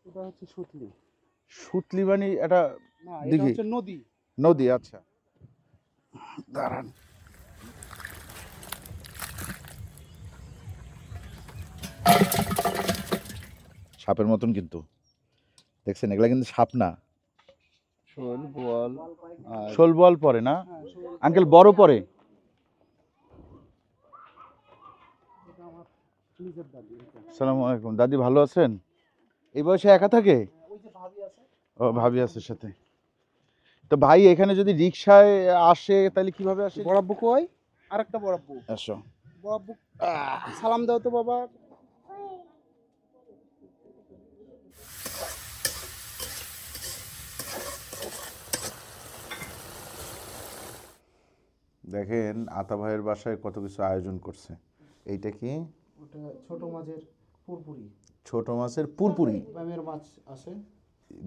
এটা হচ্ছে সুতলি। সুতলি মানে এটা না, এটা দিঘি, হচ্ছে নদী। নদী। আচ্ছা, দাঁড়ান। সাপের মতন কিন্তু, দেখছেন এগুলা কিন্তু সাপ না, শোল, বোয়াল আর শোল বল পরে না হ্যাঁ, শোল। আঙ্কেল, বড় পরে। এটা আমার নিজের দাদি। এটা। আসসালামু আলাইকুম, দাদি ভালো আছেন? এই বয়সে একা থাকে? ওই যে ভাবি আছে। ও, ভাবি আছে সাথে। তো ভাই এখানে যদি রিক্সায় আসে তাহলে কিভাবে আসে? বড়াব্বু কই? আরেকটা বড়াব্বু। আসো। বড়াব্বু সালাম দাও তো বাবা। দেখেন আতা ভাইয়ের বাসায় কত কিছু আয়োজন করছে। এইটা কি? ওটা ছোট মাছের পুরপুরি। ছোট মাছের পুরপুরি। ব্যামের মাছ আছে।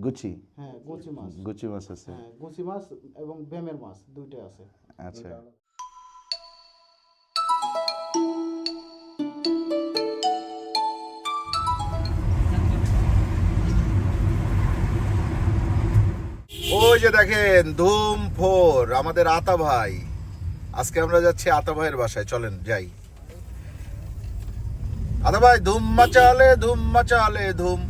গুচি। হ্যাঁ, গুচি মাছ। গুচি মাছ আছে। হ্যাঁ, গুচি মাছ এবং ব্যামের মাছ দুইটা আছে। আচ্ছা। ওই যে দেখেন ধুম ফোর আমাদের আতা ভাই। আজকে আমরা যাচ্ছি আতা ভাইয়ের বাসায়, চলেন যাই। আতা ভাই ধুম মাচালে ধুম মাচালে ধুম।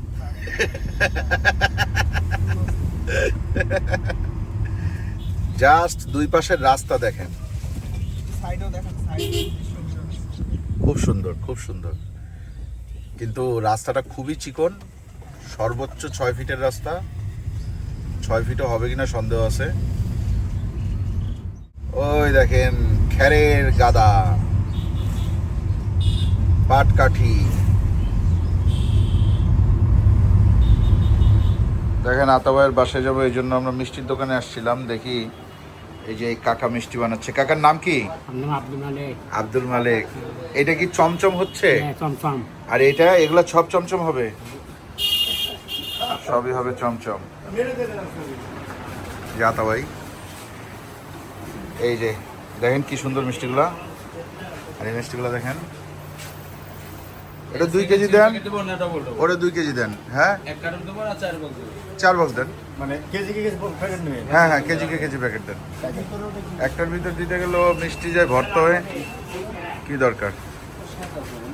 জাস্ট দুই পাশের রাস্তা দেখেন, সাইডও দেখেন, সাইড খুব সুন্দর, খুব সুন্দর। কিন্তু রাস্তাটা খুবই চিকন, সর্বোচ্চ 6 ফিটের রাস্তা। 6 ফিটও হবে কিনা সন্দেহ আছে। ওই দেখেন খেরের গাদা, পাটকাঠি। দেখেন আতাবাইয়ের বাসায় যাবো, এই জন্য আমরা মিষ্টির দোকানে আসছিলাম। দেখি এই যে এই কাকা মিষ্টি বানাচ্ছে। কাকার নাম কি? আব্দুল মালিক। আব্দুল মালিক। এটা কি চমচম হচ্ছে? চমচম। আর এটা এগুলা সব চমচম হবে? সবই হবে চমচম। যাতা ভাই, এই যে দেখেন কি সুন্দর মিষ্টিগুলা। আর এই মিষ্টিগুলা দেখেন। এটা 2 কেজি দেন, ওটা 2 কেজি দেন। হ্যাঁ, 4 বক্স দেন। মানে কেজি কেজি প্যাকেট নেবেন? হ্যাঁ হ্যাঁ, কেজি কে কেজি প্যাকেট দেন। একটার ভিতর দিতে গেলেও মিষ্টি যায় ভর্তা হয়ে, কি দরকার।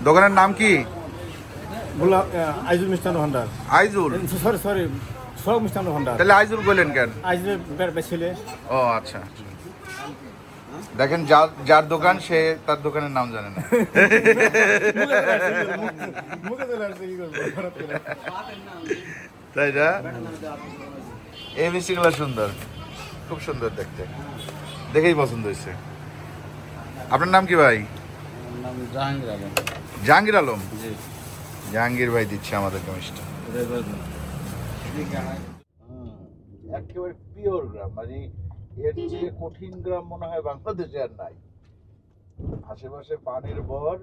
দোকানের নাম কি? আইজুল মিষ্টান্ন ভান্ডার। আইজুল? সরি সরি, সব মিষ্টান্ন ভান্ডার। তাহলে আইজুল বললেন কেন? আইজুলের ছেলে। ও আচ্ছা। দেখেন যার যার দোকান সে তার দোকানের নাম জানে না। তাই না? এই মিষ্টিগুলো সুন্দর, খুব সুন্দর দেখতে, দেখেই পছন্দ হয়েছে। আপনার নাম কি ভাই? নাম জাহাঙ্গীর আলম। জাহাঙ্গীর আলম? জি। জাহাঙ্গীর ভাই দিচ্ছে আমাদেরকে মিষ্টি। একেবারে পিওর গ্রাম, মানে এর চেয়ে কঠিন গ্রাম মনে হয় বাংলাদেশে আর নাই। আশেপাশে পানির বর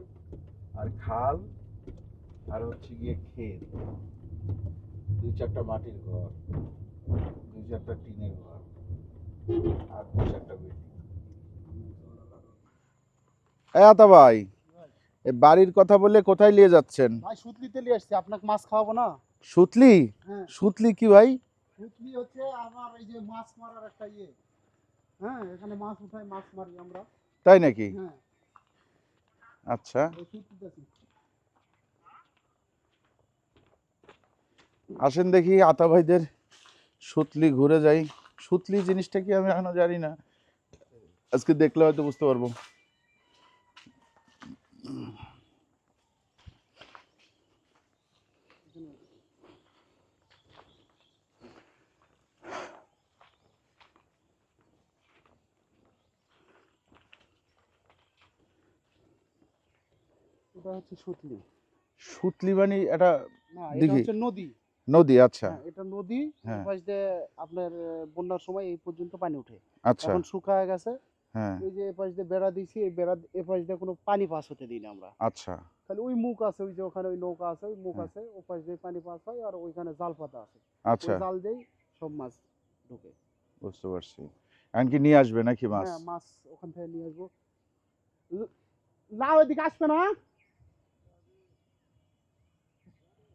আর খাল, আর হচ্ছে গিয়ে ক্ষেত, 2-4টা মাটির ঘর, 2-4টা টিনের ঘর, আর 2-4টা বিল্ডিং। আতা ভাই, এই বাড়ির কথা বলে কোথায় নিয়ে যাচ্ছেন? ভাই সুতলিতে নিয়ে আসছি, আপনাকে মাছ খাওয়াবো না? সুতলি? হ্যাঁ। সুতলি কি ভাই? সুতলি হচ্ছে আমার এই যে মাছ মারার একটা ইয়ে। হ্যাঁ, এখানে মাছ উঠাই, মাছ মারি আমরা। তাই নাকি? হ্যাঁ। আচ্ছা, এই সুতলিতে আছি। আসেন দেখি আতা ভাইদের সুতলি ঘুরে যাই। সুতলি জিনিসটা কি আমি এখনো জানি না, আজকে দেখলে হয়তো বুঝতে পারবো। এটা হচ্ছে সুতলি। সুতলি মানে এটা না, এটা দিঘি, হচ্ছে নদী। নদী। আচ্ছা। হ্যাঁ, এটা নদী। এই হ্যাঁ। পাশ দিয়ে আপনার বন্যার সময় এই পর্যন্ত পানি ওঠে। আচ্ছা। এখন শুকায় গেছে। হ্যাঁ। এই যে এই পাশ দিয়ে বেড়া দিয়েছি, এই বেড়া এই পাশ দিয়ে কোনো পানি পাস হতে দিই না আমরা। আচ্ছা। খালি ওই মুখ আছে, ওই যে ওখানে ওই নৌকা আছে, ওই মুখ হ্যাঁ। আছে, ও পাশ দিয়ে পানি পাস হয়, আর ওইখানে জাল পাতা আছে। আচ্ছা, ওই জাল দিয়েই সব মাছ ঢোকে। বুঝতে পারছি। এমনকি নিয়ে আসবে নাকি মাছ? হ্যাঁ, মাছ ওখান থেকে নিয়ে আসবো। লাউ এদিকে আসবে না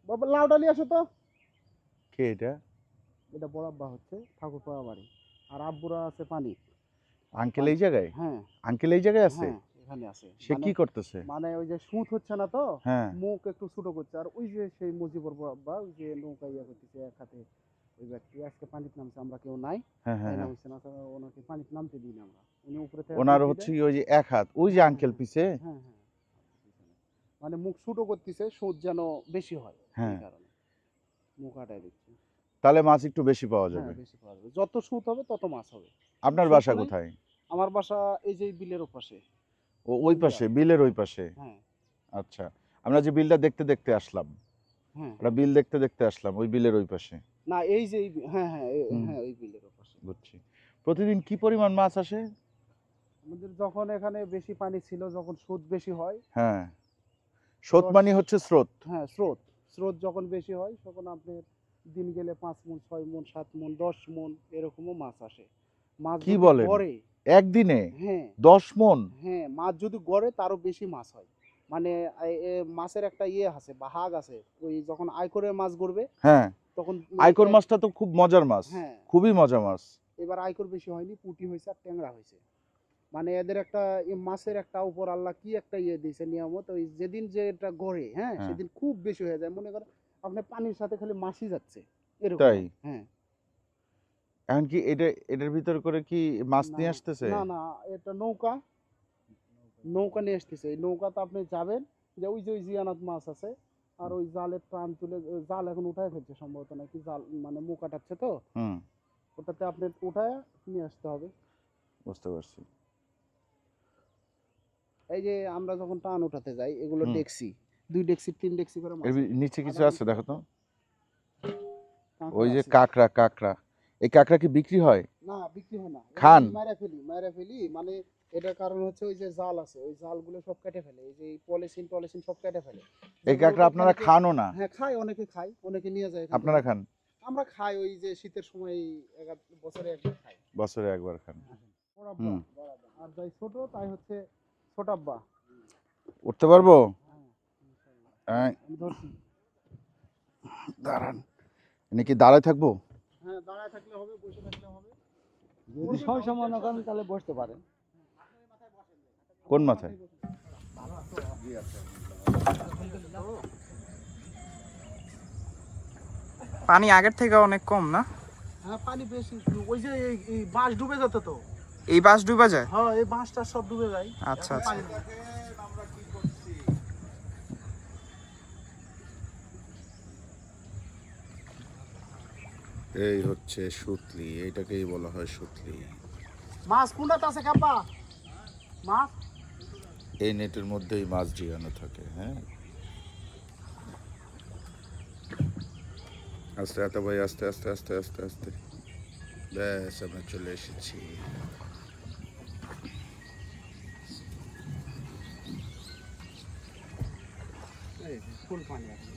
বাবা, লাউটা নিয়ে আসো তো। কে এটা? এটা বড় আব্বা হচ্ছে ঠাকুরপাড়া বাড়ি, আর আব্বুরা আছে পানি। আঙ্কেল এই জায়গায়? হ্যাঁ আঙ্কেল এই জায়গায় আছে? হ্যাঁ এখানে আছে। সে কি করতেছে? মানে ওই যে সুত হচ্ছে না তো, হ্যাঁ মুখ একটু ছোট করছে। আর ওই যে সেই মুজিবুর আব্বা ওই যে নৌকা ইয়া করতেছে এক হাতে, ওই ব্যক্তি আজকে পানিতে নামছে, আমরা কেউ নাই, হ্যাঁ হ্যাঁ তাই হ্যাঁ। নামছে না, তো ওনাকে পানিতে নামতে দিই না আমরা, উনি উপরে থেকে ওনার টুপি হচ্ছে দেয়। কি ওই যে এক হাত, ওই যে হ্যাঁ আঙ্কেল পিছে। হ্যাঁ হ্যাঁ, মানে মুখ ছোট করতেছে, সুদ যেন বেশি হয় হ্যাঁ। এই কারণে মুখ আটায় দিচ্ছে। তাহলে মাছ একটু বেশি পাওয়া হ্যাঁ যাবে। বেশি পাওয়া যাবে, যত সুদ হবে তত মাছ হবে। আপনার সুদ বাসা হলেই- কোথায়? আমার বাসা এই যে এই বিলের ওপাশে। ওই পাশে, বিলের ওই পাশে। হ্যাঁ আচ্ছা, আমরা যে বিলটা দেখতে দেখতে আসলাম, হ্যাঁ আমরা বিল দেখতে দেখতে আসলাম ওই বিলের ওই পাশে। না এই যে হ্যাঁ হ্যাঁ হুম। হ্যাঁ ওই বিলের ওপাশে। বুঝছি। প্রতিদিন কি পরিমাণ মাছ আসে? আমাদের যখন এখানে বেশি পানি ছিল, যখন স্রোত বেশি হয়, হ্যাঁ, স্রোত মানে হচ্ছে স্রোত। হ্যাঁ স্রোত, স্রোত যখন বেশি হয় তখন আপনার দিন গেলে 5 মণ 6 মণ 7 মণ 10 মণ এরকমও মাছ আসে। মাছ কি যদি বলেন? গড়ে, একদিনে হ্যাঁ 10 মণ? হ্যাঁ মাছ যদি গড়ে তারও বেশি মাছ হয়। মানে মাছের একটা ইয়ে আছে বা হাগ আছে, ওই যখন আইকরের মাছ গড়বে হ্যাঁ, তখন আইকর মাছটা তো খুব মজার মাছ, হ্যাঁ খুবই মজা মাছ। এবার আইকর বেশি হয়নি, পুঁটি হয়েছে আর ট্যাংরা হয়েছে। মানে এদের একটা মাছের একটা উপর আল্লাহ কি একটা ইয়ে দিয়েছে নিয়ামত, ওই যেদিন যে এটা গড়ে হ্যাঁ হ্যাঁ। সেদিন খুব বেশি হয়ে যায়, মনে করেন আপনার পানির সাথে খালি মাছই যাচ্ছে এরকম। তাই? হ্যাঁ এখন কি এটার ভিতর করে কি মাছ না নিয়ে আসতেছে? না না, এটা নৌকা, নৌকা নিয়ে আসতেছে। এই নৌকাতে আপনি যাবেন, যে ওই যে ওই জিয়ানাত মাছ আছে, আর ওই জালের টান তুলে, জাল এখন উঠায় ফেলছে সম্ভবত, নাকি জাল মানে মুখ কাটাচ্ছে তো, হুম, ওটাতে আপনি উঠায় নিয়ে আসতে হবে। বুঝতে পারছি। এই যে আমরা যখন টান উঠাতে যাই, এগুলো হুম। ডেকসি, 2 ডেকসি 3 ডেকসি করে মাছ এর হয়। নিচে কিছু আধা আছে দেখো তো। কাঁকড়া ওই যে আছে। কাঁকড়া, এই কাঁকড়া কি বিক্রি হয়? না বিক্রি হয় না, খান? মারা ফেলি মানে এটার কারণ হচ্ছে ওই যে জাল আছে, ওই জালগুলো সব কেটে ফেলে, এই যে পলিথিন টলিথিন সব কেটে ফেলে। এই যেগুলো কাঁকড়া আপনারা খানিকে- খানও না? হ্যাঁ খাই, অনেকে খায়, অনেকে নিয়ে যায় এখান আপনারা থেকে। খান? আমরা খাই ওই যে শীতের সময়, বছরে একবার খাই। বছরে একবার খান? বড় আব্বা, হুম। বড় আব্বা। আর যাই ছোট তাই হচ্ছে ছোট আব্বা। উঠতে পারবো? হ্যাঁ ইনশাআল্লাহ। হ্যাঁ, আমি ধরছি। দাঁড়ান। নাকি দাঁড়ায় থাকবো? হ্যাঁ দাঁড়ায় থাকলে হবে, বসে থাকলে হবে। যদি সমস্যা মনে করেন তাহলে বসতে পারেন। কোন মাথায়? পানি আগের থেকে অনেক কম না? হ্যাঁ পানি বেশি, ওই যে এই বাঁশ ডুবে যেত তো। এই বাস ডুবা যায়? হ্যাঁ এই বাঁশটা সব ডুবে যায়। আচ্ছা আচ্ছা। পানি নেই। আমরা কি করছি? এই হচ্ছে সুতলি, এইটাকেই বলা হয় সুতলি। মাছ কোনটাতে আছে কাব্বা? মাছ এই নেটের মধ্যেই মাছ জিগানো থাকে। হ্যাঁ, আস্তে আস্তে ভাই, আস্তে আস্তে আস্তে আস্তে আস্তে। ব্যাস আমরা চলে এসেছি। ফুল পানি আছে।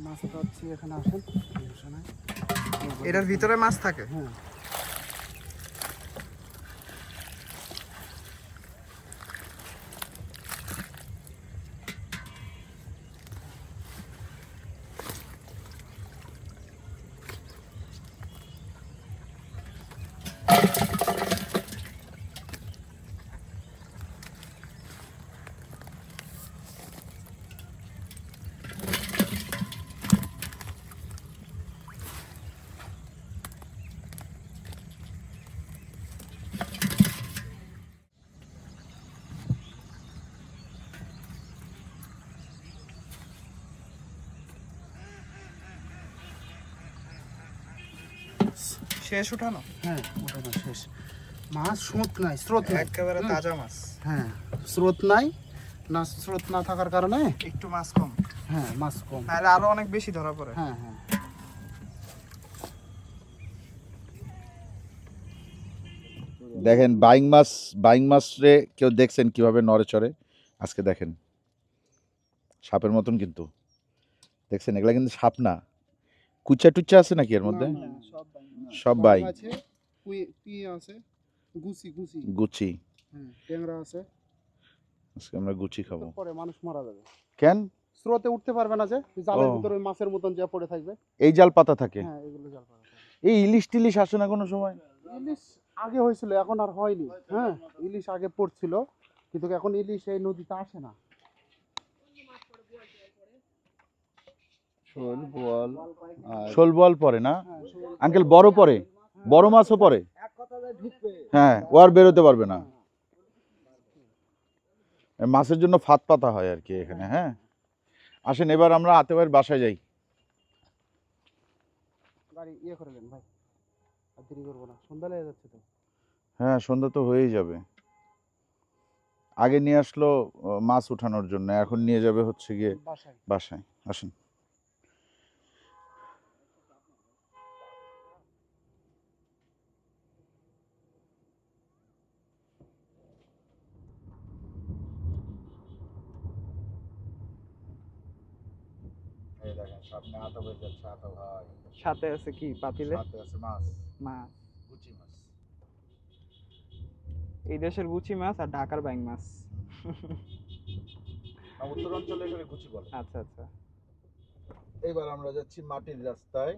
মাছটা হচ্ছে এখানে আসেন, সমস্যা নাই। এটার ভিতরে মাছ থাকে? হ্যাঁ শেষ উঠানো? হ্যাঁ ওটা শেষ। মাছ স্রোত নাই, স্রোত নাই একেবারে তাজা মাছ। হ্যাঁ স্রোত নাই, না স্রোত না থাকার কারণে একটু মাছ কম, হ্যাঁ মাছ কম। তাহলে আরো অনেক বেশি ধরা পড়ে। হ্যাঁ হ্যাঁ দেখেন বাইং মাছ রে কেউ দেখছেন কিভাবে নড়ে চড়ে? আজকে দেখেন, সাপের মতন কিন্তু দেখছেন, এগুলা কিন্তু সাপ না। কুচা টুচা আছে নাকি এর মধ্যে? না, না, সব বাইং। আছে, পুঁই আছে, গুছি গুচি। হ্যাঁ ট্যাংরা আছে। আজকে আমরা গুচি খাবো। পরে মানুষ মারা যাবে। কেন? স্রোতে উঠতে পারবে না যে, জালের ও। ভিতরে ওই মাছের মতন যে পড়ে থাকবে। এই জাল পাতা থাকে। হ্যাঁ, এগুলো জাল পাতা থাকে। এই ইলিশ টিলিশ আসে না কোনো সময়? ইলিশ আগে হয়েছিল, এখন আর হয়নি। হ্যাঁ, ইলিশ আগে পড়ছিল, কিন্তু এখন ইলিশ এই নদীতে আসে না। শোল বোয়াল আর শোল বল পরে না হ্যাঁ, শোল। আঙ্কেল? বড় পরে, বড় মাছও পরে। এক কথাতে ঢুকবে। হ্যাঁ, ও আর বেরোতে পারবে না। মাছের জন্য ফাঁদ পাতা হয় আর কি এখানে। হ্যাঁ, আসেন এবার আমরা আতে ভাইয়ের বাসায় যাই। গাড়ি ইয়ে করে নেন ভাই, আর দেরি করবো না, সন্ধ্যা লেগে যাচ্ছে তো। হ্যাঁ, সন্ধ্যা তো হয়েই যাবে। আগে নিয়ে আসলো মাছ উঠানোর জন্য, এখন নিয়ে যাবে হচ্ছে গিয়ে বাসায়। বাসায়। আসেন। এই দেখেন সামনে আতা ভাই যাচ্ছে। আতা ভাই সাথে আছে কি পাতিলে? সাথে আছে মাছ, মাছ। গুচি মাছ। এই দেশের গুচি মাছ আর ঢাকার ব্যাং মাছ। উত্তরাঞ্চলে এখানে গুচি বলে। আচ্ছা আচ্ছা। এবার আমরা যাচ্ছি মাটির রাস্তায়।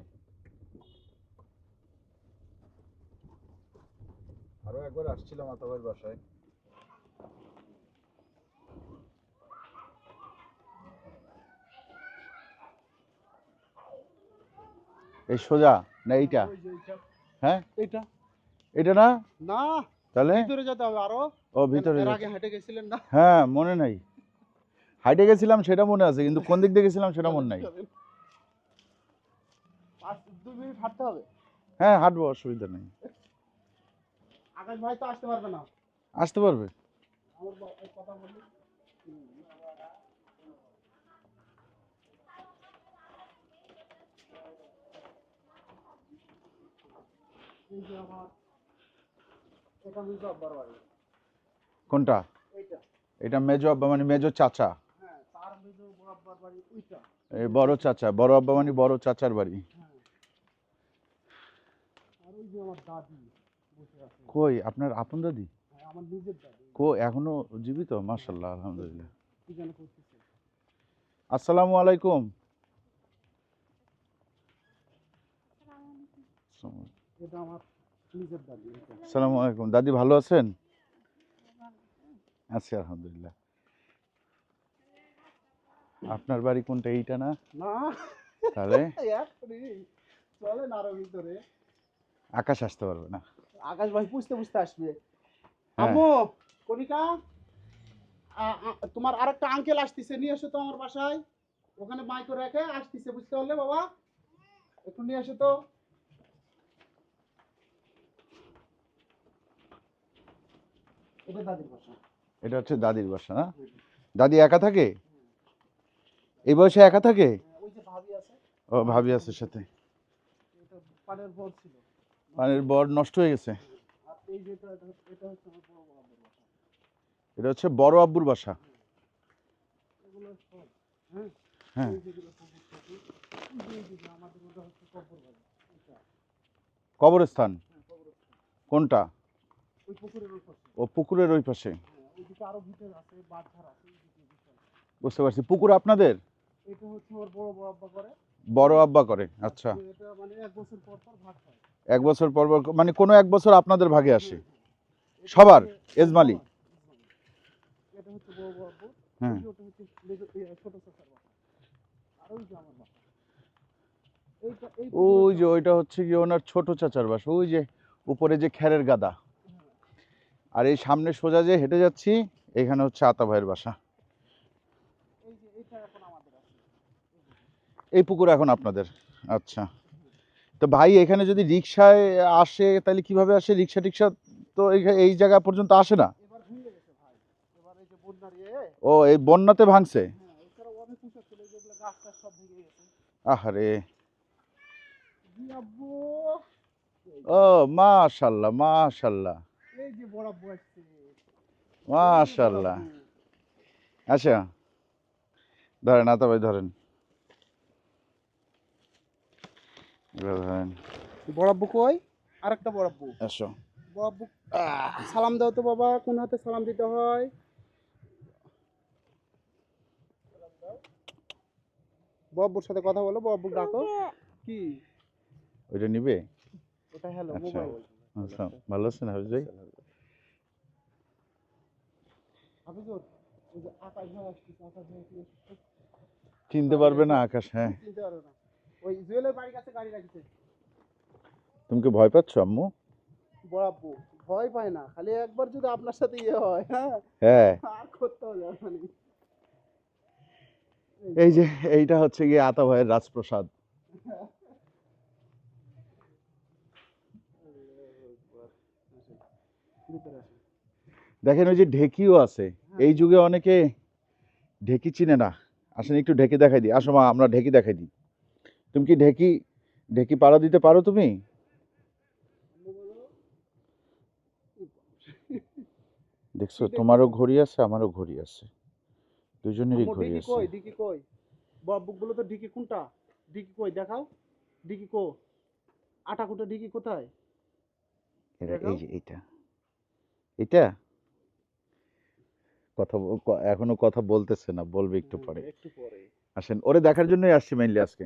আরো একবার আসছিলাম আতা ভাইয়ের বাসায়। এই সোজা না এইটা? ওই যে এইটা। হ্যাঁ, এইটা এটা না? না, তাহলে ভিতরে যেতে হবে আরো। ও ভিতরে এর যাচ্ছে। আগে হেঁটে গেছিলেন না? হ্যাঁ, মনে নাই। হাইটে গেছিলাম সেটা মনে আছে, কিন্তু কোন দিক দিয়ে গেছিলাম সেটা মনে নাই। 2 মিনিট হাঁটতে হবে। হ্যাঁ, হাঁটবো, অসুবিধা নেই। আকাশ ভাই তো আসতে পারবে না। আসতে পারবে? আমার কথা বলি। এই যে আমার এটা মিজো আব্বার বাড়ি। কোনটা? এইটা। এটা মেজো আব্বা মানে মেজো চাচা। হ্যাঁ, তার মিজো বড় আব্বার বাড়ি ওইটা। এই বড় চাচা, বড় আব্বা মানে বড় চাচার বাড়ি। হ্যাঁ। আর ওই যে আমার দাদি বসে আছে। কই আপনার আপন দাদি? হ্যাঁ, আমার নিজের দাদি। এখনো জীবিত? মাশাআল্লাহ, আলহামদুলিল্লাহ। কি যেন করতেছে। আসসালামু আলাইকুম। এটা আমার নিজের দাদি। আসসালামু আলাইকুম। দাদি ভালো আছেন? আছি আলহামদুলিল্লাহ। আপনার বাড়ি কোনটা? এইটা না? না, তাহলে চলে না আরো ভিতরে। আকাশ আসতে পারবে না। আকাশ ভাই পুষতে পুষতে আসবে। হ্যাঁ। আম্মু, কনিকা, তোমার আরেকটা আঙ্কেল আসতেছে, নিয়ে এসো তো আমার বাসায়। ওখানে মাইক রেখে আসতেছে, বুঝতে পারলে বাবা? একটু নিয়ে এসো তো। এটা দাদির বাসা। এটা হচ্ছে দাদির বাসা না? দাদি একা থাকে? এই বয়সে একা থাকে? ওই যে ভাবি আছে। ও, ভাবি আছে সাথে। এটা পানের বর ছিল। পানির বর নষ্ট হয়ে গেছে। আর এই যে এটা হচ্ছে আমার বড় বড় আব্বুর বাসা। এটা হচ্ছে বড় আব্বুর বাসা। এগুলো সব, হ্যাঁ, হ্যাঁ, এই যেগুলো সবুজ সবুজ, এই যে আমাদের মধ্যে হচ্ছে কবর বাড়ি। এটা, কবরস্থান। হ্যাঁ, কবরস্থান। কোনটা? ওই পুকুরের ওই পাশে। ও, পুকুরের ওই পাশে। হ্যাঁ, ওইদিকে আরো ভিতরে আছে, বাঁধঝাড় আছে, ওইদিকে বিশাল। বুঝতে পারছি। পুকুর আপনাদের? এটা হচ্ছে আমার বড় বড় আব্বা করে। বড় আব্বা করে? আচ্ছা। এটা মানে 1 বছর পর পর ভাগ হয়। 1 বছর পর পর মানে কোনো 1 বছর আপনাদের ভাগে আসে? এটা সবার? হচ্ছে এজমালি? এটা হচ্ছে বড় বড় আব্বু। হ্যাঁ। ওটা হচ্ছে ছোট চাচার বাসা। আর ওই যে আমার বাসা। এইটা এই ওই যে ওইটা হচ্ছে কি ওনার ছোট চাচার বাসা, ওই যে উপরে যে খেরের গাদা। আর এই সামনে সোজা যে হেঁটে যাচ্ছি, এখানে হচ্ছে আতা ভাইয়ের বাসা। এই যে এটা এখন আমাদের আছে। এই পুকুর এখন আপনাদের? আচ্ছা। তো ভাই এখানে যদি রিক্সায় আসে তাহলে কিভাবে আসে? রিক্সা টিক্সা তো এই জায়গা পর্যন্ত আসে না। এবার ভেঙে গেছে ভাই। এবার এই যে বন্যার ও, এই বন্যাতে ভাঙছে? হ্যাঁ, এছাড়া অনেক উঁচু ছিল, যেগুলো গাছ টাছ সব ভেঙে গেছে। আহারে। জি আব্বু, ও মাশাআল্লাহ, মাশাআল্লাহ, এই যে বড় আব্বু আসছে। মাশাআল্লাহ। আচ্ছা, ধরেন আতা ভাই, ধরেন। এবার ধরেন। বড় আব্বু কই? আরেকটা বড় আব্বু। আসো। বড় আব্বু, সালাম দাও তো বাবা, কোন হাতে সালাম দিতে হয়? বব্বুর সাথে কথা বলো, বব্বু ডাকো। কি ওইটা নিবে? এটা? হ্যালো, আচ্ছা। মোবাইল। আচ্ছা, ভালো আছেন হাফিজ ভাই? হাফিজুর, ওই যে আকাশ ভাই আসছে, আকাশ ভাই কি চিনতে পারবে না আকাশ? হ্যাঁ। চিনতে পারো না? ওই জুয়েলের বাড়ির কাছে গাড়ি রাখছে। তুমি কি ভয় পাচ্ছ আম্মু? বড় আব্বু ভয় পায় না, খালি একবার যদি আপনার সাথে ইয়ে হয়, হ্যাঁ, হ্যাঁ। আর করতে হবে মানে। এই যে এইটা হচ্ছে গিয়ে আতা ভাইয়ের রাজপ্রসাদ। ভিতরে আসেন। দেখেন ওই যে ঢেকিও আছে। এই যুগে অনেকে ঢেকি চিনে না। আসেন একটু ঢেকি দেখাই দিই। আসো মা, আমরা ঢেকি দেখাই দিই। তুমি কি ঢেকি ঢেকি পাড়া দিতে পারো তুমি? দেখছো, তোমারও ঘড়ি আছে, আমারও ঘড়ি আছে, দুজনেরই আম্মু ঘড়ি ডিকি আছে। কই, ডিকি কই? বব্বু বলো তো ডিকি কোনটা? ডিকি কই দেখাও, ডিকি কো? আটা কুটা ডিকি কোথায়? এই যে এইটা, এটা এখনো কথা বলতেছে না, বলবে একটু পরে। একটু পরে। আসেন, ওরে দেখার জন্যই আসছি মেইনলি আজকে।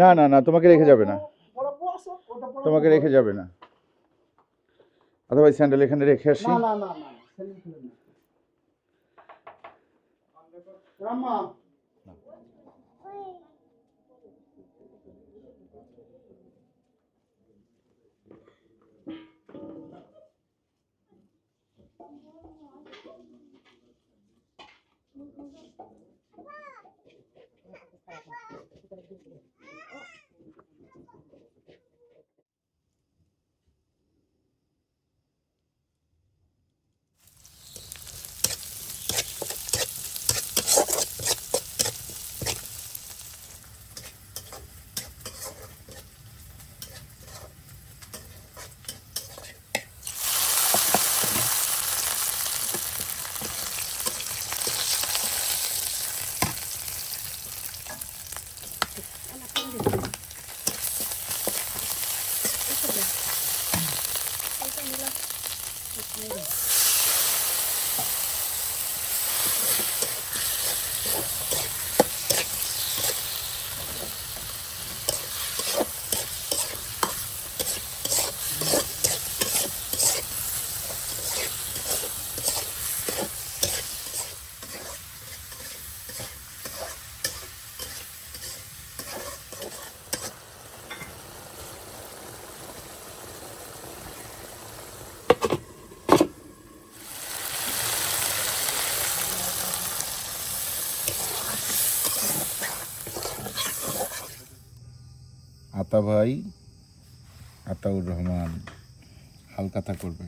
না না না, তোমাকে রেখে যাবে না, বড় আব্বু আসো, ওটা বড় তোমাকে আব্বু রেখে ঘরে। যাবে না। অথবা স্যান্ডেল এখানে রেখে আসি। না না না না, সেলিম খুলেন না। রাম্মা, আতা ভাই, আতাউর রহমান হালকাতা করবে,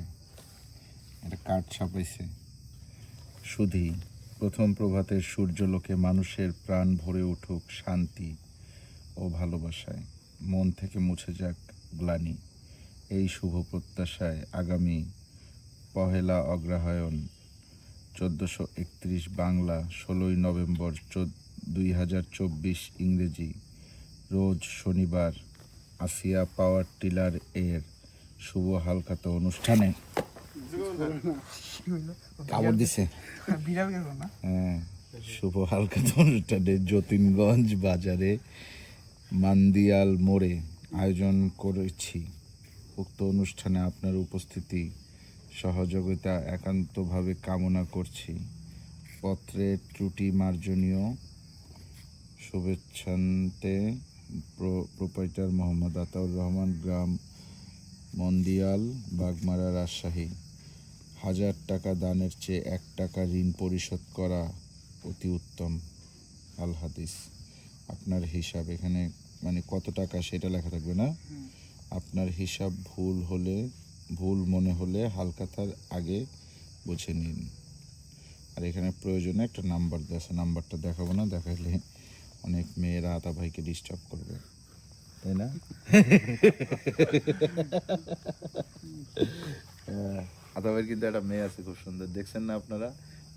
একটা কার্ড ছাপাইছে। শুধু প্রথম প্রভাতের সূর্যলোকে মানুষের প্রাণ ভরে উঠুক শান্তি ও ভালোবাসায়, মন থেকে মুছে যাক গ্লানি, এই শুভ প্রত্যাশায় আগামী পহেলা অগ্রহায়ণ 1431 বাংলা, 16ই নভেম্বর 2024 ইংরেজি, রোজ শনিবার আসিয়া পাওয়ার টিলার এর শুভ হালখাতা অনুষ্ঠানে কামড় দিছে। হ্যাঁ, শুভ হালখাতা অনুষ্ঠানে যতীনগঞ্জ বাজারে মান্দিয়াল মোড়ে আয়োজন করেছি। উক্ত অনুষ্ঠানে আপনার উপস্থিতি সহযোগিতা একান্তভাবে কামনা করছি। পত্রে ত্রুটি মার্জনীয়। শুভেচ্ছান্তে প্রোপাইটার মোহাম্মদ আতাউর রহমান, গ্রাম মন্দিয়াল, বাগমারা, রাজশাহী। 1000 টাকা দানের চেয়ে 1 টাকা ঋণ পরিশোধ করা অতি উত্তম। আল হাদিস। আপনার হিসাব এখানে মানে কত টাকা সেটা লেখা থাকবে না। আপনার হিসাব ভুল মনে হলে হালখাতার আগে বুঝে নিন। আর এখানে প্রয়োজনে একটা নাম্বার দেওয়া আছে, নাম্বারটা দেখাবো না, দেখাইলে অনেক মেয়েরা আতা ভাইকে ডিস্টার্ব করবে, তাই না? আতা ভাইয়ের কিন্তু একটা মেয়ে আছে খুব সুন্দর, দেখছেন না আপনারা?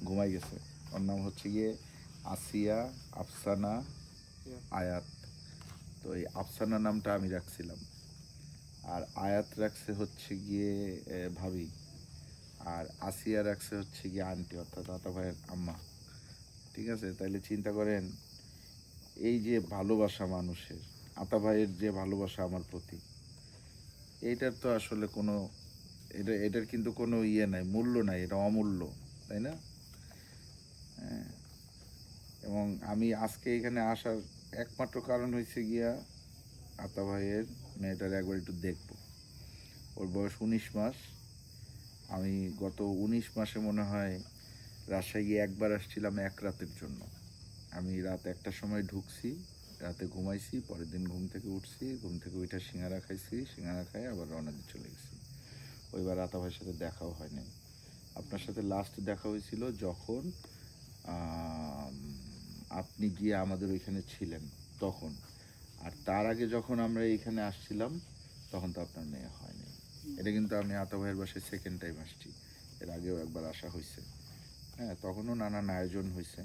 ঘুমাই গেছে। ওর নাম হচ্ছে গিয়ে আসিয়া আফসানা আয়াত। তো এই আফসানা নামটা আমি রাখছিলাম, আর আয়াত রাখছে হচ্ছে গিয়ে ভাবি, আর আসিয়া রাখছে হচ্ছে গিয়ে আন্টি, অর্থাৎ আতা ভাইয়ের আম্মা। ঠিক আছে, তাইলে চিন্তা করেন এই যে ভালোবাসা মানুষের, আতা ভাইয়ের যে ভালোবাসা আমার প্রতি, এইটার তো আসলে কোনো, এটার কিন্তু কোনো ইয়ে নাই, মূল্য নাই, এটা অমূল্য, তাই না? হ্যাঁ, এবং আমি আজকে এখানে আসার একমাত্র কারণ হয়েছে গিয়া আতা ভাইয়ের মেয়েটার একবার একটু দেখবো। ওর বয়স 19 মাস। আমি গত 19 মাসে মনে হয় রাজশাহী একবার আসছিলাম এক রাতের জন্য। আমি রাত 1টার সময় ঢুকছি, রাতে ঘুমাইছি, পরের দিন ঘুম থেকে উঠছি, ঘুম থেকে উঠে সিঙ্গারা খাইছি, সিঙ্গারা খাই আবার রওনা দিয়ে চলে গেছি। ওইবার আতা ভাইয়ের সাথে দেখাও হয়নি। আপনার সাথে লাস্ট দেখা হয়েছিল যখন আপনি গিয়ে আমাদের ওইখানে ছিলেন তখন। আর তার আগে যখন আমরা এইখানে আসছিলাম তখন তো আপনার মেয়ে হয়নি। এটা কিন্তু আমি আতা ভাইয়ের বাসায় সেকেন্ড টাইম আসছি, এর আগেও একবার আসা হয়েছে। হ্যাঁ, তখনও নানান আয়োজন হয়েছে।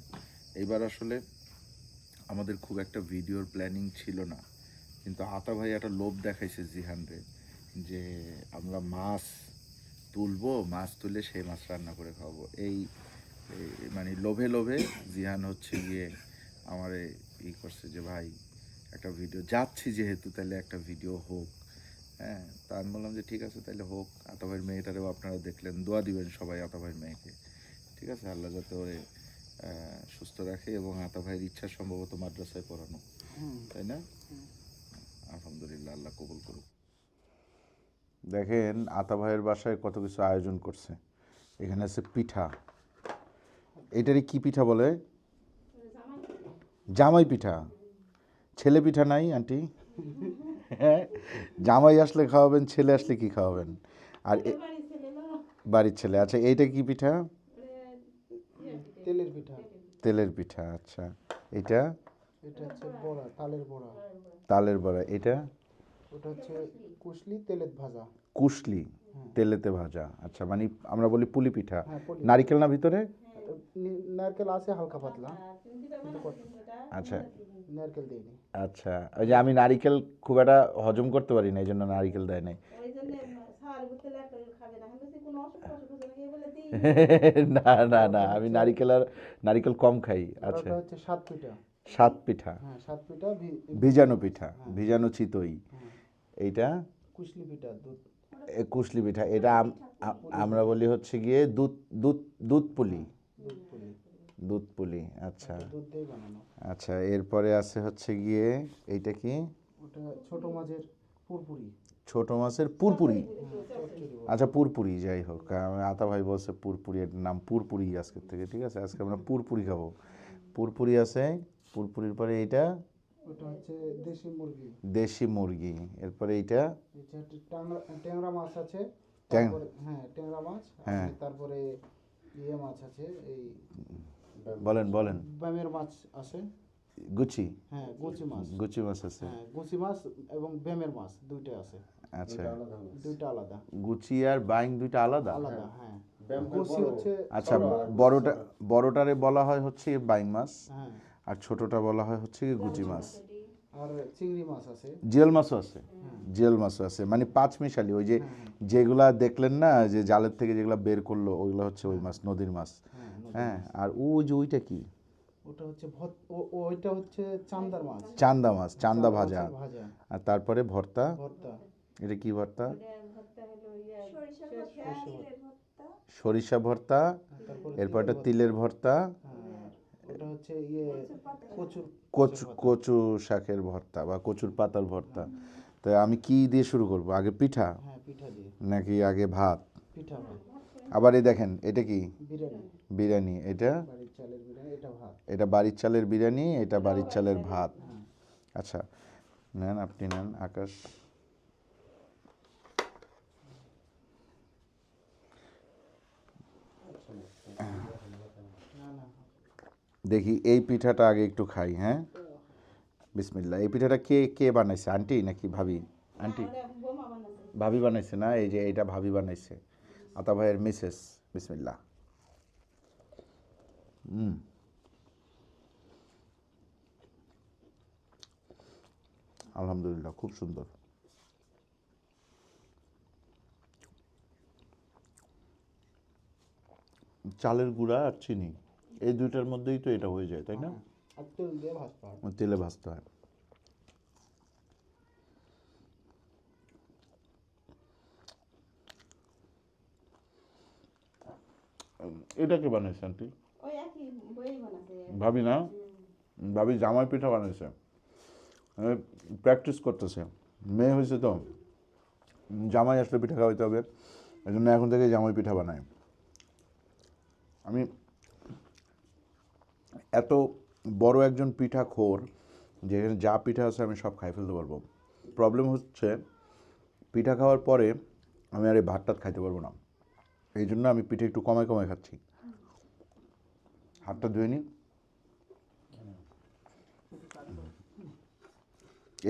এইবার আসলে আমাদের খুব একটা ভিডিওর প্ল্যানিং ছিল না, কিন্তু আতা ভাই একটা লোভ দেখাইছে জিহানরে যে আমরা মাছ তুলবো, মাছ তুলে সেই মাছ রান্না করে খাওয়াবো। এই মানে লোভে লোভে জিহান হচ্ছে গিয়ে আমারে করছে যে ভাই একটা ভিডিও যাচ্ছি যেহেতু তাহলে একটা ভিডিও হোক। হ্যাঁ, তা আমি বললাম যে ঠিক আছে তাহলে হোক। আতা ভাইয়ের মেয়েটারেও আপনারা দেখলেন, দোয়া দিবেন সবাই আতা ভাইয়ের মেয়েকে। ঠিক আছে, আল্লাহ যাতে ওরে সুস্থ রাখে, এবং আতা ভাইয়ের ইচ্ছা সম্ভবত মাদ্রাসায় পড়ানো, তাই না? আলহামদুলিল্লাহ, আল্লাহ কবুল করুক। দেখেন আতা ভাইয়ের বাসায় কত কিছু আয়োজন করছে। এখানে আছে পিঠা, এটারই কি পিঠা বলে? জামাই পিঠা। ছেলে পিঠা নাই আন্টি? হ্যাঁ, জামাই আসলে খাওয়াবেন, ছেলে আসলে কি খাওয়াবেন? আর বাড়ির ছেলে। আচ্ছা, এইটা কি পিঠা? তেলের পিঠা। তেলের পিঠা। আচ্ছা, এটা এটা হচ্ছে বড়া, তালের বড়া। তালের বড়া। এটা ওটা হচ্ছে কুশলি তেলের ভাজা। কুশলি তেলেতে ভাজা। আচ্ছা, মানে আমরা বলি পুলি পিঠা। হ্যাঁ, পুলি। নারিকেল না ভিতরে? নারকেল আছে হালকা পাতলা, আচ্ছা নারকেল দিইনি। আচ্ছা, ওই যে আমি নারিকেল খুব একটা হজম করতে পারি না, এই জন্য নারিকেল দেয় নাই। না না না, আমি নারিকেল কম খাই। আচ্ছা, ওটা হচ্ছে সাত পিঠা। সাত পিঠা। হ্যাঁ, সাত পিঠা ভিজানো পিঠা, ভিজানো চিতই। এইটা কুশলি পিঠা, দুধ। কুশলি পিঠা। এটা আমরা বলি হচ্ছে গিয়ে দুধ দুধ দুধ পুলি। দুধ পুলি। দুধ পুলি। আচ্ছা দুধ দিয়ে বানানো। আচ্ছা, এরপরে আছে হচ্ছে গিয়ে এইটা কি? ওটা ছোট মাছের পুরপুরি। ছোট মাছের পুরপুরি। চচ্চড়ি বলে। আচ্ছা, পুরপুরি। যাই হোক, আতা ভাই বলছে পুরপুরি, এর নাম পুরপুরি আজকের থেকে। ঠিক আছে, আজকে আমরা পুরপুরি খাবো। পুরপুরি আছে। পুরপুরির পরে এইটা ওটা হচ্ছে দেশি মুরগি। দেশি মুরগি। এরপরে এইটা এটা হচ্ছে ট্যাংরা মাছ আছে। ট্যাং- তারপরে হ্যাঁ, ট্যাংরা মাছ। হ্যাঁ। আর তারপরে ইয়ে মাছ আছে, এই বলেন বলেন। ব্যামের মাছ আছে। গুচি। হ্যাঁ, গুচি মাছ। গুচি মাছ আছে। হ্যাঁ, গুচি মাছ এবং ব্যামের মাছ দুইটা আছে। আচ্ছা, দুইটা আলাদা। গুচি আর বাইং দুইটা আলাদা? আলাদা, হ্যাঁ। গুচি হচ্ছে আচ্ছা, বড়টারে বলা হয় হচ্ছে বাইং মাছ, হ্যাঁ, আর ছোটটা বলা হয় হচ্ছে গুচি মাছ। আর চিংড়ি মাছ আছে। জিওল মাছও আছে। জিওল মাছও আছে, মানে পাঁচ মিশালি। ওই যে যেগুলা দেখলেন না যে জালের থেকে যেগুলা বের করলো, ওইগুলো হচ্ছে ওই মাছ, নদীর মাছ। হ্যাঁ, হ্যাঁ, আর ওই যে ওইটা কি? ওটা হচ্ছে ওইটা হচ্ছে চান্দার মাছ। চান্দা মাছ, চান্দা ভাজা। মাছের ভাজা। আর তারপরে ভর্তা। ভর্তা। এটা কি ভর্তা? সরিষা ভর্তা, সরিষা ভর্তা। তারপরে এরপর একটা তিলের ভর্তা। হ্যাঁ, ওটা হচ্ছে ইয়ে কচুর কচু শাকের ভর্তা বা কচুর পাতার ভর্তা। তো আমি কি দিয়ে শুরু করব? আগে পিঠা হ্যাঁ, পিঠা দিয়ে। নাকি আগে ভাত? পিঠা ভাত। আবার এই দেখেন, এটা কি? বিরিয়ানি। বিরিয়ানি। এটা বাড়ির চালের বিরিয়ানি, এটা ভাত। এটা বাড়ির চালের বিরিয়ানি, এটা বাড়ির চালের ভাত। আচ্ছা, নেন, আপনি নেন আকাশ। না না, দেখি এই পিঠাটা আগে একটু খাই। হ্যাঁ, বিসমিল্লাহ। এই পিঠাটা কে কে বানাইছে? আন্টি নাকি ভাবি? আন্টি, ভাবি বানাইছে না? এই যে এইটা ভাবি বানাইছে, আতা ভাইয়ের মিসেস। বিসমিল্লাহ। আলহামদুলিল্লাহ, খুব সুন্দর। চালের গুঁড়া আর চিনি, এই দুইটার মধ্যেই তো এটা হয়ে যায়, তাই না? আর তেল দিয়ে ভাজতে হয়। তেলে ভাজতে হয়। এটা কে বানাইছে আন্টি? ওই একই বই বানাতে ভাবি না? ভাবি জামাই পিঠা বানাইছে, প্র্যাকটিস করতেছে। মেয়ে হয়েছে তো, জামাই আসলে পিঠা খাওয়াইতে হবে, এই জন্য এখন থেকে জামাই পিঠা বানায়। আমি এত বড় একজন পিঠা খোর যে এখানে যা পিঠা আছে আমি সব খাই ফেলতে পারবো। প্রবলেম হচ্ছে পিঠা খাওয়ার পরে আমি আর এই ভাত টাত খাইতে পারবো না, এই জন্য আমি পিঠে একটু কমায় কমায় খাচ্ছি। হাতটা ধুয়ে নি।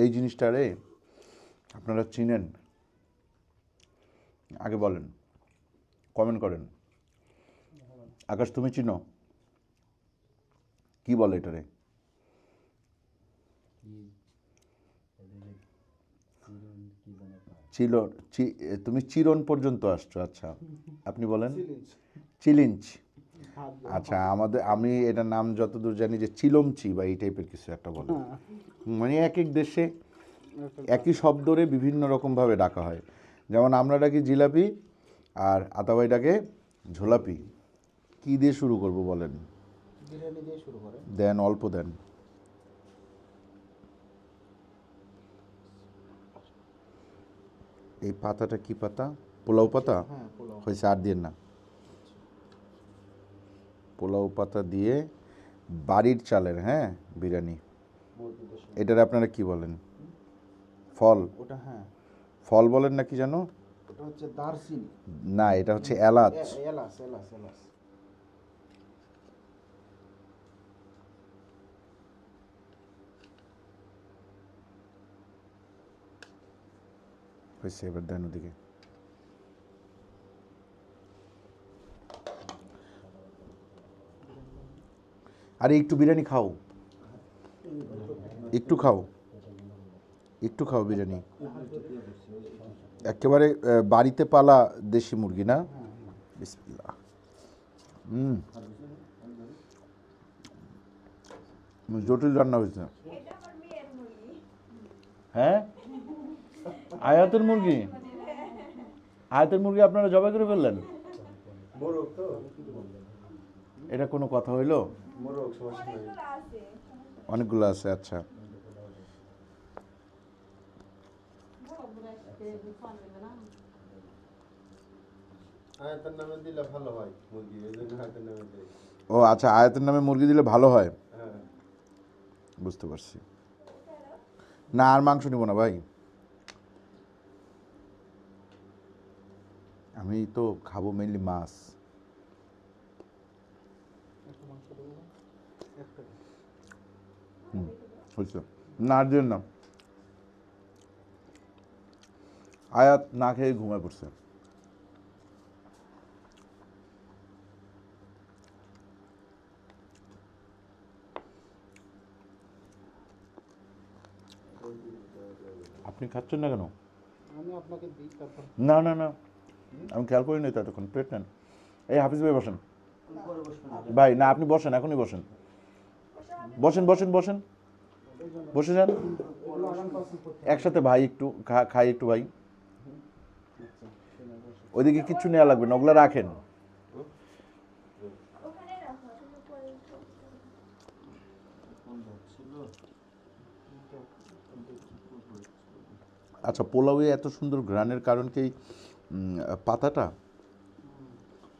এই জিনিসটারে আপনারা চিনেন? আগে বলেন, কমেন্ট করেন। আকাশ, তুমি চিনো? কি বলে এটারে? তুমি চিরন পর্যন্ত আসছো, আচ্ছা আপনি বলেন। চিলিঞ্চ। আচ্ছা, আমি এটার নাম যতদূর জানি যে চিলমচি বা এই টাইপের কিছু একটা বলে। মানে এক এক দেশে একই শব্দরে বিভিন্ন রকমভাবে ডাকা হয়। যেমন আমরা ডাকি জিলাপি, আর আতাবাই ডাকে ঝোলাপি। কি দিয়ে শুরু করব বলেন? বিরিয়ানি দিয়ে শুরু করে। দেন, অল্প দেন। এই পাতাটা কি পাতা? পোলাও পাতা? হ্যাঁ, পোলাও। হয়েছে, আর দিয়ে না। পোলাও পাতা দিয়ে বাড়ির চালের, হ্যাঁ, বিরিয়ানি। এটার আপনারা কি বলেন? ফল? ওটা হ্যাঁ, ফল বলেন না কি জানো? ওটা হচ্ছে দারচিনি। না, এটা হচ্ছে এলাচ। এলাচ, এলাচ, এলাচ। হয়েছে, এবার দেন ওদিকে। আরে একটু বিরিয়ানি খাও, একটু খাও, একটু খাও বিরিয়ানি। একেবারে বাড়িতে পালা দেশি মুরগি না? বিসমিল্লাহ। জটিল রান্না হয়েছে। এটা আমার মেয়ের মুরগি। হ্যাঁ, আয়াতের মুরগি? আয়াতের মুরগি আপনারা জবাই করে ফেললেন? এটা কোনো কথা হইলো? অনেকগুলো আছে। অনেকগুলো আছে, আচ্ছা। বড় বড় একটা ফোন নেবে না। আয়াতের নামে দিলে ভালো হয় মুরগি, এই জন্য আয়াতের নামে দেয়। ও আচ্ছা, আয়াতের নামে মুরগি দিলে ভালো হয়, হ্যাঁ। বুঝতে পারছি। না, আর মাংস নিব না ভাই, আমি তো খাবো মেইনলি মাছ। হয়েছে, না আর দিন না। আয়াত না খেয়ে ঘুমায় পড়ছে। আপনি খাচ্ছেন না কেন? আমি আপনাকে দিই, তারপর না না না, আমি খেয়াল করিনি তো এতক্ষণ। প্লেট নেন। এই হাফিজ ভাই বসেন। ভাই না, আপনি বসেন, এখনই বসেন। বসেন বসেন বসেন, বসে যান। একসাথে ভাই একটু খাই একটু ভাই। ওইদিকে কিচ্ছু নেওয়া লাগবে না, ওগুলো রাখেন। ওখানে রাখো, তুমি পরে আচ্ছা, পোলাওয়ে এত সুন্দর ঘ্রাণের কারণ কি পাতাটা?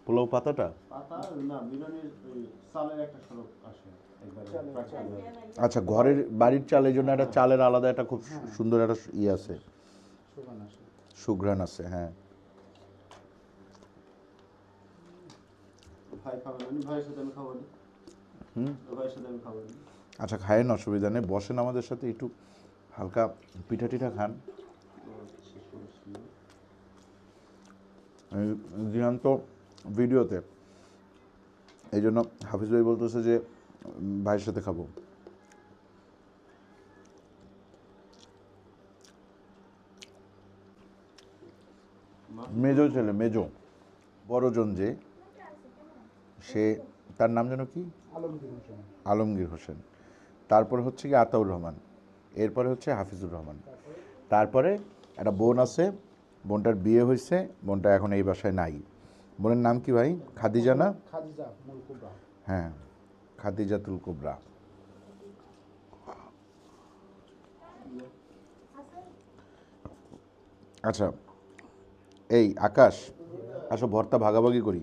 পোলাও পাতাটা? পাতা না, বিরিয়ানির ওই চালের একটা সরক আসে একবারে প্রাকৃতিক। আচ্ছা, ঘরের বাড়ির চাল, এই জন্য একটা চালের আলাদা একটা খুব সুন্দর একটা ইয়ে আছে, সুগান আসে। সুঘ্রাণ আছে, হ্যাঁ। ভাই খাবেন? আমি ভাইয়ের সাথে আমি খাবো না। ভাইয়ের সাথে আমি খাবো না। আচ্ছা, খায়েন, অসুবিধা নেই, বসেন আমাদের সাথে, একটু হালকা পিঠা টিঠা খান। জিহান তো ভিডিওতে, এই জন্য হাফিজ ভাই বলতেছে যে ভাইয়ের সাথে খাবো। মেজো ছেলে, মেজো, বড়জন যে, সে তার নাম যেন কি? আলমগীর হোসেন। আলমগীর হোসেন। তারপরে হচ্ছে কি আতাউর রহমান, এরপরে হচ্ছে হাফিজুর রহমান। তারপরে একটা বোন আছে, বোনটার বিয়ে হয়েছে, বোনটা এখন এই বাসায় নাই। বোনের নাম কি ভাই? খাদিজা না? খাদিজা মুল কুবরা। হ্যাঁ, খাদিজাতুল কুবরা। আচ্ছা, এই আকাশ, আসো ভর্তা ভাগাভাগি করি।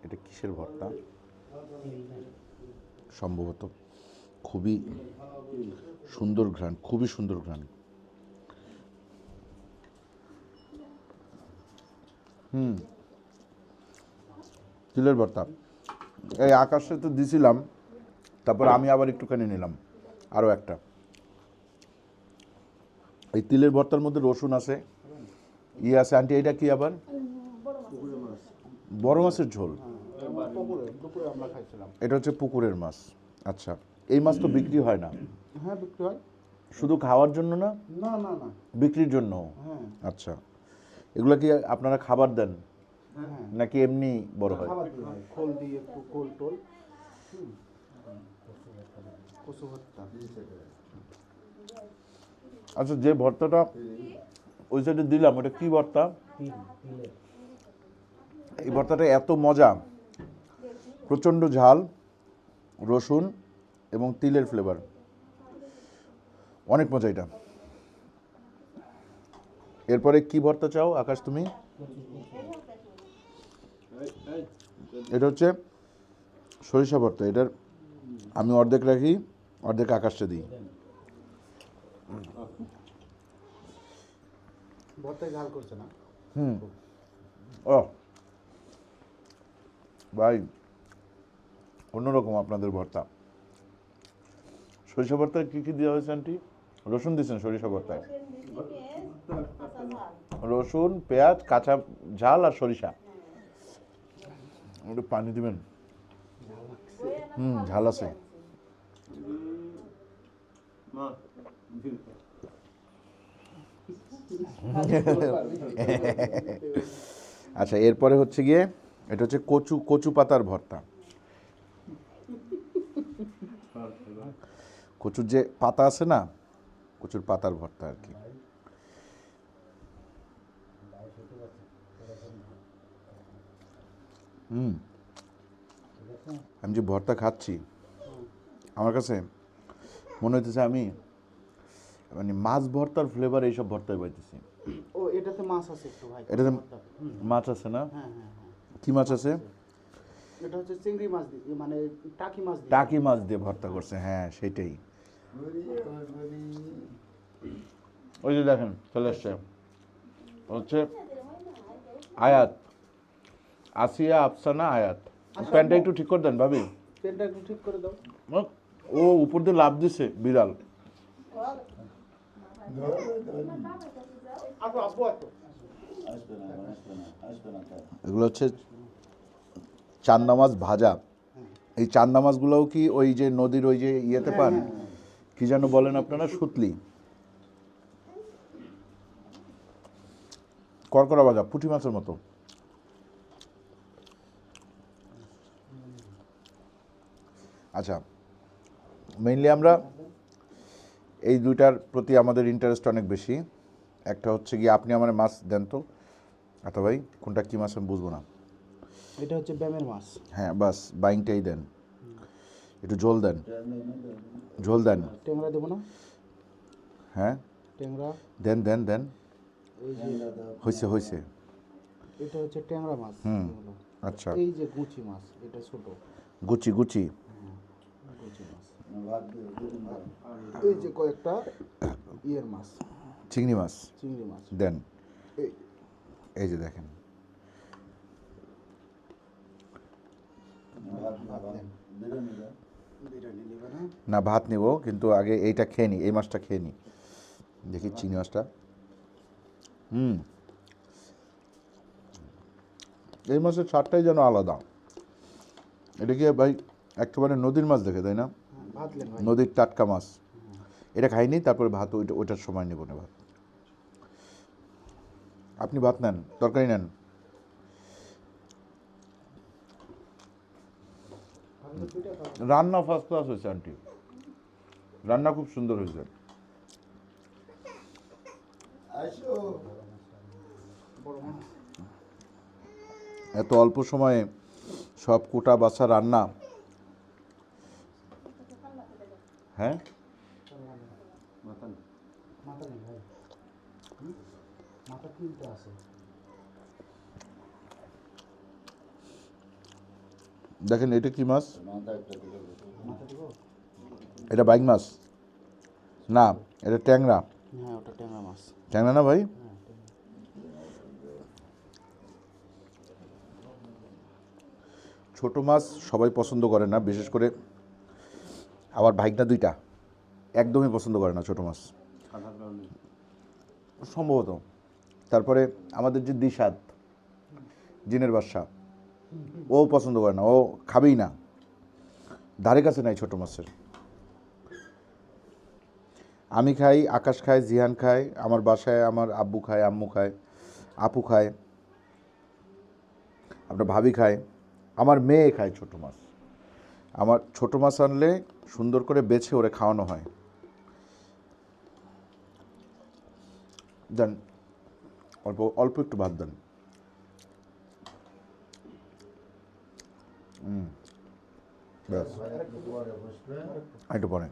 এটা কিসের ভর্তা সম্ভবত? খুবই সুন্দর ঘ্রাণ, খুবই সুন্দর ঘ্রাণ। তিলের ভর্তা। এই আকাশে তো দিছিলাম, তারপর আমি আবার একটুখানি নিলাম আরও একটা। এই তিলের ভর্তার মধ্যে রসুন আছে, ইয়ে আছে। আন্টি এটা কি আবার? বড় মাছের ঝোল। দুপুরে আমরা খাইছিলাম। এটা হচ্ছে পুকুরের মাছ। আচ্ছা, এই মাছ তো বিক্রি হয় না? হ্যাঁ, বিক্রি হয়। শুধু খাওয়ার জন্য না, না না না, বিক্রির জন্য? হ্যাঁ আচ্ছা, এগুলো কি আপনারা খাবার দেন হ্যাঁ, নাকি এমনি বড় হয়? খাবার দিয়ে হয়, খোল দিয়ে একটু খোল টোল। কচু ভর্তা। আচ্ছা, যে ভর্তাটা ওই সাইডে দিলাম ওটা কি ভর্তা? এই ভর্তাটা এত মজা, প্রচণ্ড ঝাল, রসুন এবং তিলের ফ্লেভার, অনেক মজা এটা। এরপরে কি ভর্তা চাও আকাশ তুমি? এটা হচ্ছে সরিষা ভর্তা। এটার আমি অর্ধেক রাখি, অর্ধেক আকাশটা দিই। ভর্তায় ঝাল করছে না। ও ভাই, অন্যরকম আপনাদের ভর্তা। সরিষা ভর্তায় কী কী দেওয়া হয়েছে আন্টি? রসুন দিয়েছেন সরিষা ভর্তায়? রসুন, পেঁয়াজ, কাঁচা ঝাল আর সরিষা। একটু পানি দিবেন। ঝাল আছে। আচ্ছা, এরপরে হচ্ছে গিয়ে এটা হচ্ছে কচু, কচু পাতার ভর্তা। কচুর যে পাতা আছে না, কচুর পাতার ভর্তা আর কি। আমি যে ভর্তা খাচ্ছি, আমার কাছে মনে হইতেছে আমি মানে মাছ ভর্তার ফ্লেভার এইসব ভর্তায় পাইতেছি। ও, এটাতে মাছ আছে একটু ভাই। এটাতে ভর্তা। মাছ আছে না? হ্যাঁ হ্যাঁ হ্যাঁ, কি মাছ আছে? এটা হচ্ছে চিংড়ি মাছ দিয়ে, মানে টাকি মাছ দিয়ে। টাকি মাছ দিয়ে ভর্তা করছে, হ্যাঁ সেটাই। ওই যে দেখেন চলে এসছে, হচ্ছে আয়াত, আসিয়া আফসানা আয়াত। প্যান্টটা একটু ঠিক করে দেন ভাবি। তেলটা একটু ঠিক করে দাও। ও উপর দিয়ে লাফ দিছে বিড়াল। আপু আপু আপু এগুলো হচ্ছে চান্দা মাছ ভাজা। এই চান্দা মাছগুলোও কি ওই যে নদীর ওই যে ইয়েতে পান, কি যেন বলেন আপনারা, সুতলি, করকরা ভাজা, পুঁটি মাছের মতো। আচ্ছা, মেইনলি আমরা এই দুইটার প্রতি আমাদের ইন্টারেস্ট অনেক বেশি। একটা হচ্ছে গিয়ে আপনি আমার মাছ দেন তো আচ্ছা ভাই, কোনটা কী মাছ আমি বুঝবো না। এটা হচ্ছে ব্যামের মাছ। হ্যাঁ বাস, বাইংটাই দেন, একটু ঝোল দেন, ঝোল দেন। ট্যাংরা দেবো না? হ্যাঁ ট্যাংরা দেন দেন দেন। এই যে হয়েছে হয়েছে। এটা হচ্ছে ট্যাংরা মাছ। এগুলো। আচ্ছা, এই যে গুচি মাছ, এটা ছোট গুচি গুচি। গুচি মাছ। এই যে কয়েকটা ইয়ের মাছ, চিংড়ি মাছ চিংড়ি মাছ দেন। এই এই যে দেখেন, বিরিয়ানি নেবে না? না ভাত নিব, কিন্তু আগে এইটা খেয়ে নিই, এই মাছটা খেয়ে নিই, দেখি চিংড়ি মাছটা। এই মাছের স্বাদটাই যেন আলাদা। এটা কি ভাই একেবারে নদীর মাছ দেখে, তাই না? ভাত নেন ভাই। নদীর টাটকা মাছ। এটা খাইনি, তারপরে ভাত ওইটার সময় নেব না ভাত। আপনি ভাত নেন, তরকারি নেন। রান্না ফার্স্ট ক্লাস হয়েছে আন্টি, রান্না খুব সুন্দর হয়েছে। এত অল্প সময়ে সব কোটা বাছা রান্না, হ্যাঁ মাথা নেই। মাথা নেই ভাই, মাথা কিনতে আছে। দেখেন এটা কি মাছ? মাথা দিব? এটা বাইক মাছ না, এটা ট্যাংরা। হ্যাঁ ওটা ট্যাংরা মাছ। ট্যাংরা না ভাই? ছোট মাছ সবাই পছন্দ করে না, বিশেষ করে আমার ভাইগনা দুইটা একদমই পছন্দ করে না ছোট মাছ কাটার কারণে সম্ভবত। তারপরে আমাদের যে দিশাদ, জিনের বাদশা, ও পছন্দ করে না, ও খাবেই না, ধারে কাছে নাই ছোট মাছের। আমি খাই, আকাশ খায়, জিহান খায়, আমার বাসায় আমার আব্বু খায়, আম্মু খায়, আপু খায়, আপনার ভাবি খায়, আমার মেয়ে খায় ছোট মাছ। আমার ছোট মাছ আনলে সুন্দর করে বেছে ওরে খাওয়ানো হয়। দেন অল্প অল্প একটু ভাত দেন। ব্যাস একটু পরে।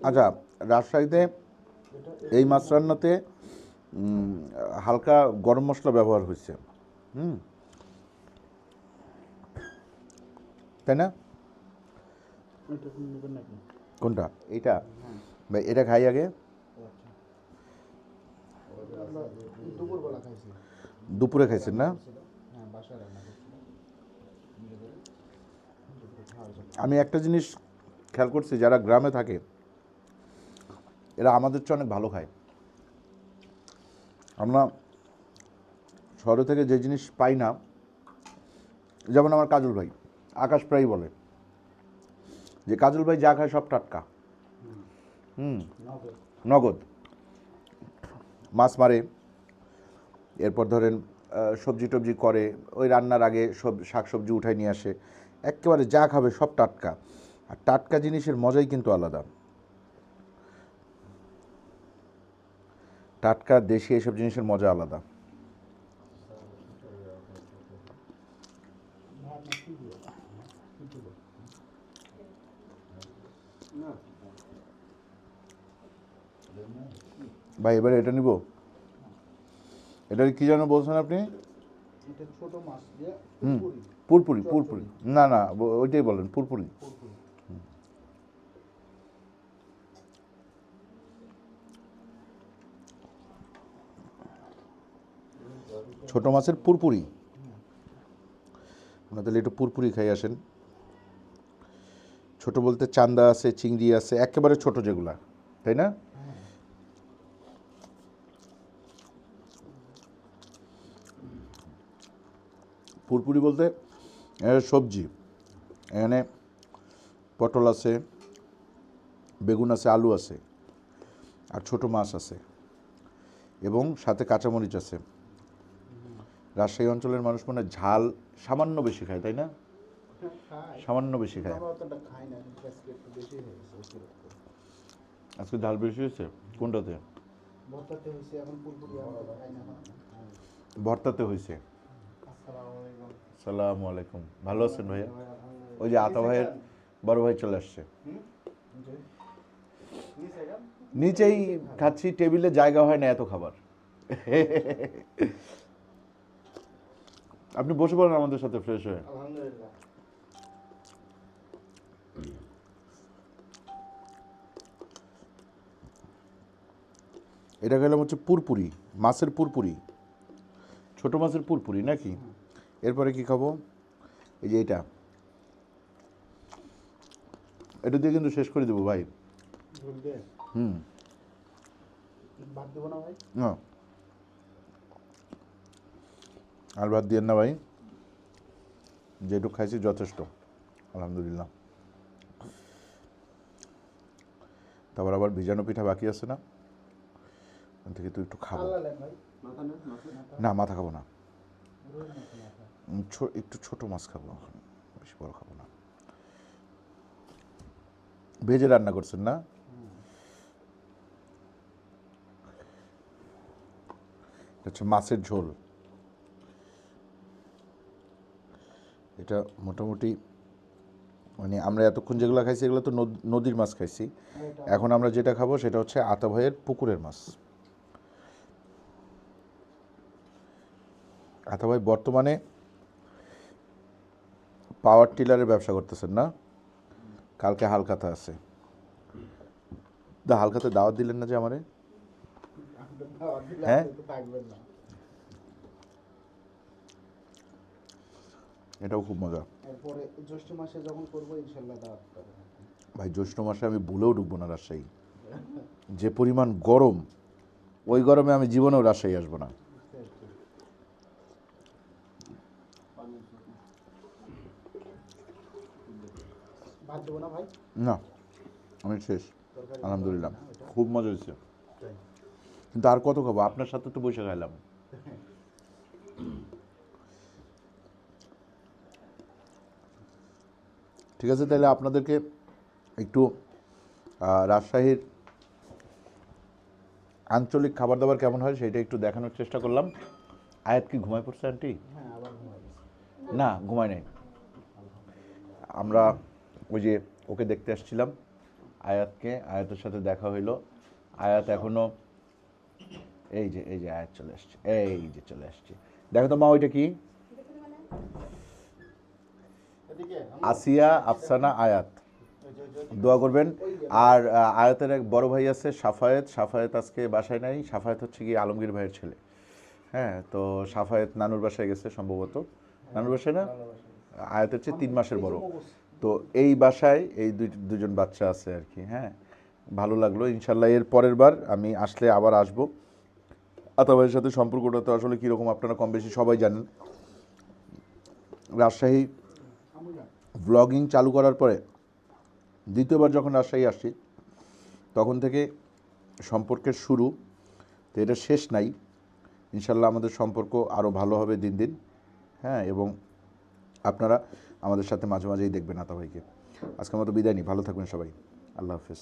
আচ্ছা, রাজশাহীতে এই মাছ রান্নাতে হালকা গরম মশলা ব্যবহার হয়েছে, তাই না? এটা কোন নেবেন নাকি? কোনটা? এইটা ভাই, এটা খাই আগে। দুপুরবেলা খাইছি। দুপুরে খাইছেন না? হ্যাঁ বাসায় রান্না করছিলাম। আমি একটা জিনিস খেয়াল করছি, যারা গ্রামে থাকে এরা আমাদের চেয়ে অনেক ভালো খায়। আমরা শহরে থেকে যে জিনিস পাই না, যেমন আমার কাজল ভাই, আকাশ প্রায়ই বলে যে কাজল ভাই যা খায় সব টাটকা, নগদ। মাছ মারে, এরপর ধরেন সবজি টবজি করে, ওই রান্নার আগে সব শাক সবজি উঠায় নিয়ে আসে, একেবারে যা খাবে সব টাটকা। আর টাটকা জিনিসের মজাই কিন্তু আলাদা। টাটকা দেশি এইসব জিনিসের মজা আলাদা। ভাই এবারে এটা নিব। এটা কি যেন বলছেন আপনি? এটা ছোট মাছ দিয়ে পুরপুরি। পুরপুরি না না, ওইটাই বলেন, পুরপুরি। ছোট মাছের পুরপুরি। আপনার তাহলে একটু পুরপুরি খাই আসেন। ছোট বলতে চান্দা আছে, চিংড়ি আছে, একেবারে ছোট যেগুলা, তাই না? পুরপুরি বলতে সবজি, এখানে পটল আছে, বেগুন আছে, আলু আছে, আর ছোট মাছ আছে, এবং সাথে কাঁচামরিচ আছে। রাজশাহী অঞ্চলের মানুষ মানে ঝাল সামান্য বেশি খায়, তাই না? সামান্য বেশি খায়। অতটা খাই না, কিন্তু আজকে একটু বেশি হয়ে গেছে অতিরিক্ত। আজকে ঝাল বেশি হয়েছে কোনটাতে? ভর্তাতে হয়েছে, এখন পুরপুরি আমরা খাই না এখন। ভর্তাতে হয়েছে। আসসালামু আলাইকুম। সালামু আলাইকুম, ভালো আছেন ভাইয়া? ওই যে আতা ভাইয়ের বড় ভাই চলে আসছে। নিচেই খাচ্ছি, টেবিলে জায়গা হয় না এত খাবার। আপনি বসে পড়েন আমাদের সাথে ফ্রেশ হয়ে। আলহামদুলিল্লাহ। এটা খেলাম হচ্ছে পুরপুরি, মাছের পুরপুরি, ছোট মাছের পুরপুরি নাকি? এরপরে কি খাবো? এই যে এটা, এটা দিয়ে কিন্তু শেষ করে দেবো ভাই। ঝোল দিয়ে ভাত দেবো না ভাই? না, আর ভাত দিয়েন না ভাই। যেটুকু খাইছি যথেষ্ট আলহামদুলিল্লাহ। তারপর আবার ভিজানো পিঠা বাকি আছে না, ওখান থেকে তো একটু খাবো। মাথা নেন, মাথা। না মাথা খাবো না, একটু ছোট মাছ খাবো, বেশি বড় খাবো না। ভেজে রান্না করছেন না? এটা হচ্ছে মাছের ঝোল। এটা মোটামুটি মানে আমরা এতক্ষণ যেগুলো খাইছি এগুলো তো নদীর মাছ খাইছি, এখন আমরা যেটা খাবো সেটা হচ্ছে আতা ভাইয়ের পুকুরের মাছ। আতা ভাই বর্তমানে পাওয়ার টিলারের ব্যবসা করতেছেন না? কালকে হালখাতা আছে, হালখাতে দাওয়াত দিলেন না যে আমারে? হ্যাঁ, এটাও খুব মজা। এরপরে জ্যৈষ্ঠ মাসে যখন করবো ইনশাল্লাহ দাওয়াত করবো। ভাই জ্যৈষ্ঠ মাসে আমি ভুলেও ঢুকবো না রাজশাহী, যে পরিমাণ গরম, ওই গরমে আমি জীবনেও রাজশাহী আসবো না। ভাত দেবো না ভাই? না, আমি শেষ আলহামদুলিল্লাহ, খুব মজা হয়েছে। কিন্তু আর কত খাবো, আপনার সাথে তো বসে খাইলাম। ঠিক আছে, তাহলে আপনাদেরকে একটু রাজশাহীর আঞ্চলিক খাবার দাবার কেমন হয় সেটা একটু দেখানোর চেষ্টা করলাম। আয়াত কি ঘুমায় পড়ছে আন্টি? হ্যাঁ, আবার ঘুমাই গেছে। না ঘুমায় নাই, আমরা ওই যে ওকে দেখতে আসছিলাম আয়াতকে, আয়াতের সাথে দেখা হইলো। আয়াত এখনো এই যে আয়াত চলে আসছে, এই যে চলে আসছে। দেখো তো মা ওইটা কি? এদিকে আসিয়া, আফসানা, আয়াত। দোয়া করবেন। আর আয়াতের এক বড় ভাই আছে সাফায়েত, সাফায়েত আজকে বাসায় নাই। সাফায়েত হচ্ছে কি আলমগীর ভাইয়ের ছেলে। হ্যাঁ, তো সাফায়েত নানুর বাসায় গেছে সম্ভবত, নানুর বাসায় না, আয়াতের চেয়ে 3 মাসের বড়। তো এই বাসায় এই দুজন বাচ্চা আছে আর কি। হ্যাঁ, ভালো লাগলো। ইনশাল্লাহ এর পরের বার আমি আসলে আবার আসবো। আতা ভাইয়ের সাথে সম্পর্কটা তো আসলে কীরকম আপনারা কম বেশি সবাই জানেন। রাজশাহী ব্লগিং চালু করার পরে দ্বিতীয়বার যখন রাজশাহী আসছি তখন থেকে সম্পর্কের শুরু, তো এটা শেষ নাই। ইনশাল্লাহ আমাদের সম্পর্ক আরও ভালো হবে দিন দিন। হ্যাঁ, এবং আপনারা আমাদের সাথে মাঝে মাঝেই দেখবেন আতা ভাইকে। আজকের মতো বিদায় নিই, ভালো থাকবেন সবাই, আল্লাহ হাফেজ।